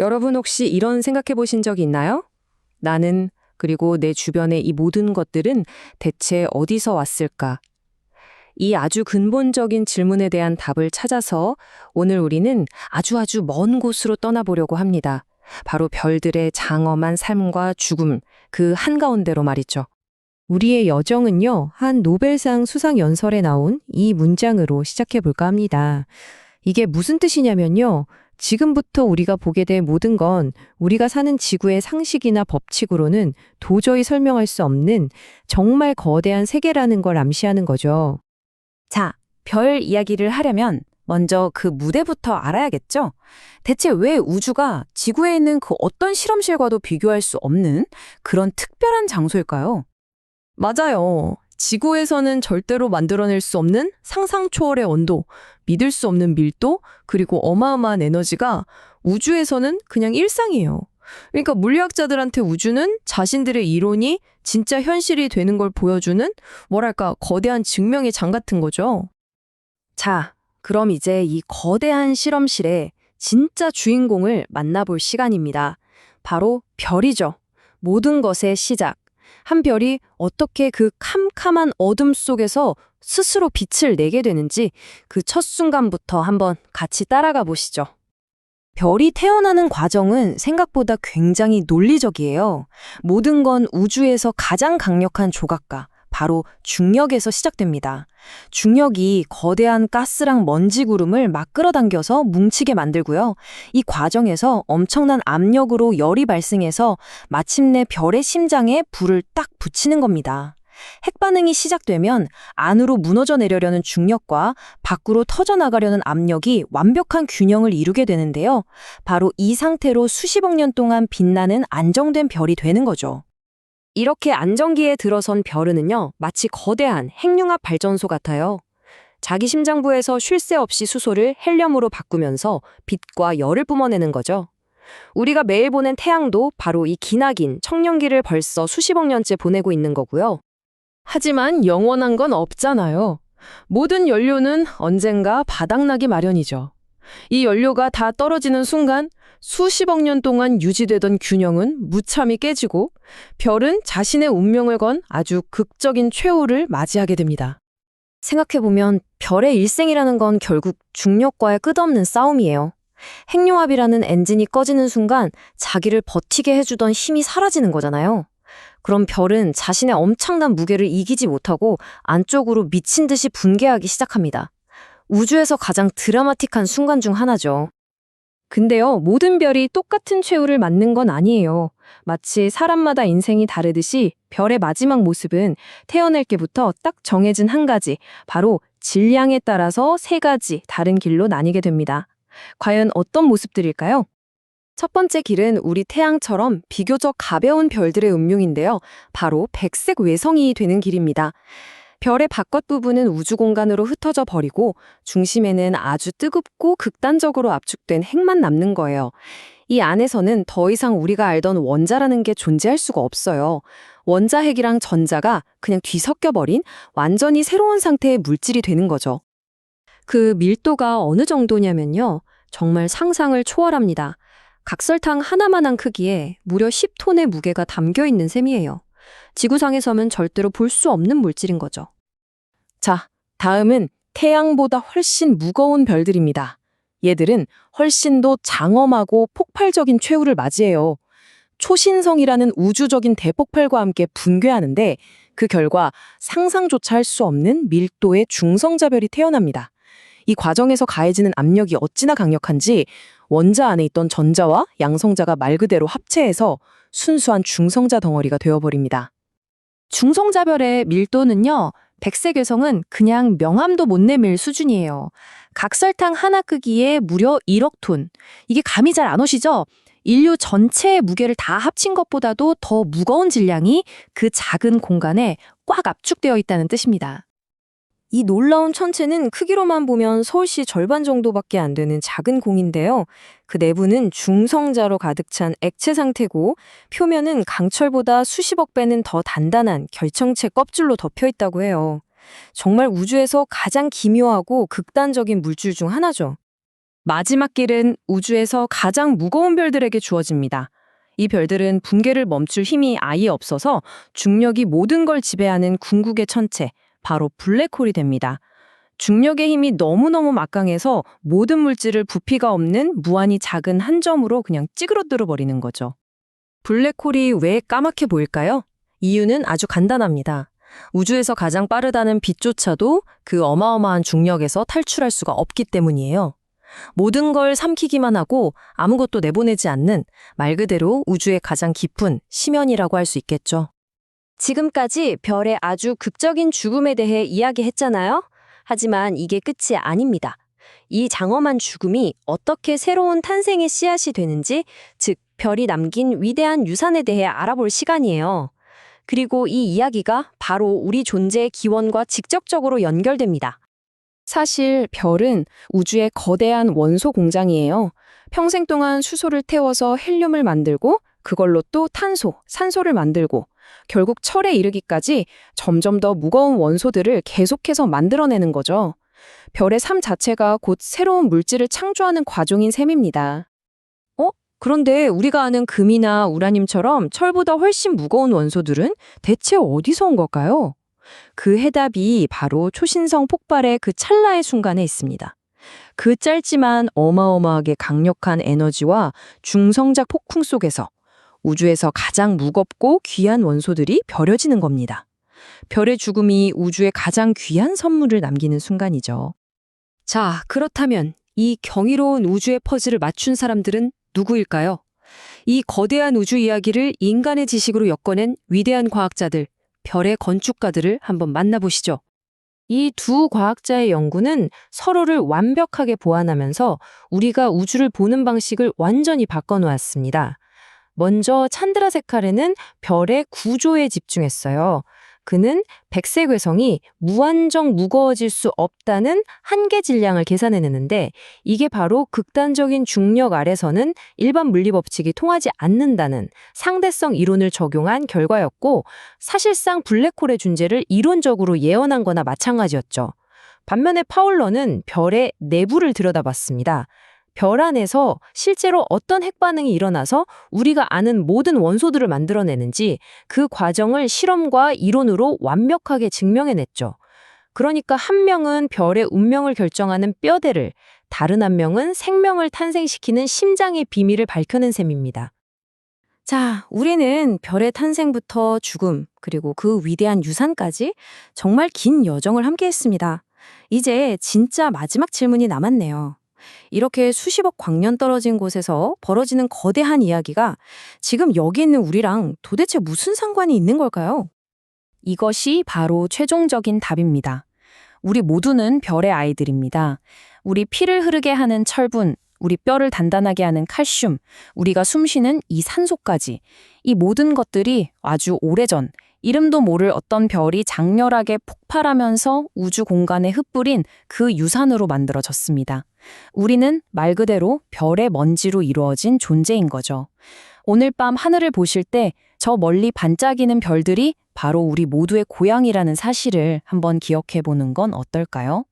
여러분 혹시 이런 생각해 보신 적 있나요? 나는, 그리고 내 주변의 이 모든 것들은 대체 어디서 왔을까? 이 아주 근본적인 질문에 대한 답을 찾아서 오늘 우리는 아주 먼 곳으로 떠나보려고 합니다. 바로 별들의 장엄한 삶과 죽음, 그 한가운데로 말이죠. 우리의 여정은요, 한 노벨상 수상 연설에 나온 이 문장으로 시작해 볼까 합니다. 이게 무슨 뜻이냐면요. 지금부터 우리가 보게 될 모든 건 우리가 사는 지구의 상식이나 법칙으로는 도저히 설명할 수 없는 정말 거대한 세계라는 걸 암시하는 거죠. 자, 별 이야기를 하려면 먼저 그 무대부터 알아야겠죠? 대체 왜 우주가 지구에 있는 그 어떤 실험실과도 비교할 수 없는 그런 특별한 장소일까요? 맞아요. 지구에서는 절대로 만들어낼 수 없는 상상 초월의 온도, 믿을 수 없는 밀도, 그리고 어마어마한 에너지가 우주에서는 그냥 일상이에요. 그러니까 물리학자들한테 우주는 자신들의 이론이 진짜 현실이 되는 걸 보여주는 뭐랄까 거대한 증명의 장 같은 거죠. 자, 그럼 이제 이 거대한 실험실의 진짜 주인공을 만나볼 시간입니다. 바로 별이죠. 모든 것의 시작. 한 별이 어떻게 그 캄캄한 어둠 속에서 스스로 빛을 내게 되는지 그 첫 순간부터 한번 같이 따라가 보시죠. 별이 태어나는 과정은 생각보다 굉장히 논리적이에요. 모든 건 우주에서 가장 강력한 조각과 바로 중력에서 시작됩니다. 중력이 거대한 가스랑 먼지 구름을 막 끌어당겨서 뭉치게 만들고요. 이 과정에서 엄청난 압력으로 열이 발생해서 마침내 별의 심장에 불을 딱 붙이는 겁니다. 핵반응이 시작되면 안으로 무너져 내려려는 중력과 밖으로 터져나가려는 압력이 완벽한 균형을 이루게 되는데요. 바로 이 상태로 수십억 년 동안 빛나는 안정된 별이 되는 거죠. 이렇게 안정기에 들어선 별은요, 마치 거대한 핵융합 발전소 같아요. 자기 심장부에서 쉴 새 없이 수소를 헬륨으로 바꾸면서 빛과 열을 뿜어내는 거죠. 우리가 매일 보는 태양도 바로 이 기나긴 청년기를 벌써 수십억 년째 보내고 있는 거고요. 하지만 영원한 건 없잖아요. 모든 연료는 언젠가 바닥나기 마련이죠. 이 연료가 다 떨어지는 순간 수십억 년 동안 유지되던 균형은 무참히 깨지고 별은 자신의 운명을 건 아주 극적인 최후를 맞이하게 됩니다. 생각해보면 별의 일생이라는 건 결국 중력과의 끝없는 싸움이에요. 핵융합이라는 엔진이 꺼지는 순간 자기를 버티게 해주던 힘이 사라지는 거잖아요. 그럼 별은 자신의 엄청난 무게를 이기지 못하고 안쪽으로 미친 듯이 붕괴하기 시작합니다. 우주에서 가장 드라마틱한 순간 중 하나죠. 근데요, 모든 별이 똑같은 최후를 맞는 건 아니에요. 마치 사람마다 인생이 다르듯이 별의 마지막 모습은 태어날 때부터 딱 정해진 한 가지, 바로 질량에 따라서 세 가지 다른 길로 나뉘게 됩니다. 과연 어떤 모습들일까요? 첫 번째 길은 우리 태양처럼 비교적 가벼운 별들의 운명인데요. 바로 백색 외성이 되는 길입니다. 별의 바깥 부분은 우주 공간으로 흩어져 버리고 중심에는 아주 뜨겁고 극단적으로 압축된 핵만 남는 거예요. 이 안에서는 더 이상 우리가 알던 원자라는 게 존재할 수가 없어요. 원자 핵이랑 전자가 그냥 뒤섞여 버린 완전히 새로운 상태의 물질이 되는 거죠. 그 밀도가 어느 정도냐면요. 정말 상상을 초월합니다. 각설탕 하나만한 크기에 무려 10톤의 무게가 담겨 있는 셈이에요. 지구상에서는 절대로 볼 수 없는 물질인 거죠. 자, 다음은 태양보다 훨씬 무거운 별들입니다. 얘들은 훨씬 더 장엄하고 폭발적인 최후를 맞이해요. 초신성이라는 우주적인 대폭발과 함께 붕괴하는데 그 결과 상상조차 할 수 없는 밀도의 중성자별이 태어납니다. 이 과정에서 가해지는 압력이 어찌나 강력한지 원자 안에 있던 전자와 양성자가 말 그대로 합체해서 순수한 중성자 덩어리가 되어버립니다. 중성자별의 밀도는요, 백색외성은 그냥 명암도 못 내밀 수준이에요. 각설탕 하나 크기에 무려 1억 톤. 이게 감이 잘 안 오시죠? 인류 전체의 무게를 다 합친 것보다도 더 무거운 질량이 그 작은 공간에 꽉 압축되어 있다는 뜻입니다. 이 놀라운 천체는 크기로만 보면 서울시 절반 정도밖에 안 되는 작은 공인데요. 그 내부는 중성자로 가득 찬 액체 상태고 표면은 강철보다 수십억 배는 더 단단한 결정체 껍질로 덮여 있다고 해요. 정말 우주에서 가장 기묘하고 극단적인 물질 중 하나죠. 마지막 길은 우주에서 가장 무거운 별들에게 주어집니다. 이 별들은 붕괴를 멈출 힘이 아예 없어서 중력이 모든 걸 지배하는 궁극의 천체, 바로 블랙홀이 됩니다. 중력의 힘이 너무너무 막강해서 모든 물질을 부피가 없는 무한히 작은 한 점으로 그냥 찌그러뜨려 버리는 거죠. 블랙홀이 왜 까맣게 보일까요? 이유는 아주 간단합니다. 우주에서 가장 빠르다는 빛조차도 그 어마어마한 중력에서 탈출할 수가 없기 때문이에요. 모든 걸 삼키기만 하고 아무것도 내보내지 않는 말 그대로 우주의 가장 깊은 심연이라고 할 수 있겠죠. 지금까지 별의 아주 극적인 죽음에 대해 이야기했잖아요. 하지만 이게 끝이 아닙니다. 이 장엄한 죽음이 어떻게 새로운 탄생의 씨앗이 되는지, 즉 별이 남긴 위대한 유산에 대해 알아볼 시간이에요. 그리고 이 이야기가 바로 우리 존재의 기원과 직접적으로 연결됩니다. 사실 별은 우주의 거대한 원소 공장이에요. 평생 동안 수소를 태워서 헬륨을 만들고 그걸로 또 탄소, 산소를 만들고 결국 철에 이르기까지 점점 더 무거운 원소들을 계속해서 만들어내는 거죠. 별의 삶 자체가 곧 새로운 물질을 창조하는 과정인 셈입니다. 그런데 우리가 아는 금이나 우라늄처럼 철보다 훨씬 무거운 원소들은 대체 어디서 온 걸까요? 그 해답이 바로 초신성 폭발의 그 찰나의 순간에 있습니다. 그 짧지만 어마어마하게 강력한 에너지와 중성작 폭풍 속에서 우주에서 가장 무겁고 귀한 원소들이 버려지는 겁니다. 별의 죽음이 우주에 가장 귀한 선물을 남기는 순간이죠. 자, 그렇다면 이 경이로운 우주의 퍼즐을 맞춘 사람들은 누구일까요? 이 거대한 우주 이야기를 인간의 지식으로 엮어낸 위대한 과학자들, 별의 건축가들을 한번 만나보시죠. 이 두 과학자의 연구는 서로를 완벽하게 보완하면서 우리가 우주를 보는 방식을 완전히 바꿔놓았습니다. 먼저 찬드라세카르는 별의 구조에 집중했어요. 그는 백색 외성이 무한정 무거워질 수 없다는 한계 질량을 계산해내는데, 이게 바로 극단적인 중력 아래서는 일반 물리 법칙이 통하지 않는다는 상대성 이론을 적용한 결과였고, 사실상 블랙홀의 존재를 이론적으로 예언한 거나 마찬가지였죠. 반면에 파울러는 별의 내부를 들여다봤습니다. 별 안에서 실제로 어떤 핵반응이 일어나서 우리가 아는 모든 원소들을 만들어내는지 그 과정을 실험과 이론으로 완벽하게 증명해냈죠. 그러니까 한 명은 별의 운명을 결정하는 뼈대를, 다른 한 명은 생명을 탄생시키는 심장의 비밀을 밝혀낸 셈입니다. 자, 우리는 별의 탄생부터 죽음, 그리고 그 위대한 유산까지 정말 긴 여정을 함께 했습니다. 이제 진짜 마지막 질문이 남았네요. 이렇게 수십억 광년 떨어진 곳에서 벌어지는 거대한 이야기가 지금 여기 있는 우리랑 도대체 무슨 상관이 있는 걸까요? 이것이 바로 최종적인 답입니다. 우리 모두는 별의 아이들입니다. 우리 피를 흐르게 하는 철분, 우리 뼈를 단단하게 하는 칼슘, 우리가 숨쉬는 이 산소까지, 이 모든 것들이 아주 오래전 이름도 모를 어떤 별이 장렬하게 폭발하면서 우주 공간에 흩뿌린 그 유산으로 만들어졌습니다. 우리는 말 그대로 별의 먼지로 이루어진 존재인 거죠. 오늘 밤 하늘을 보실 때 저 멀리 반짝이는 별들이 바로 우리 모두의 고향이라는 사실을 한번 기억해 보는 건 어떨까요?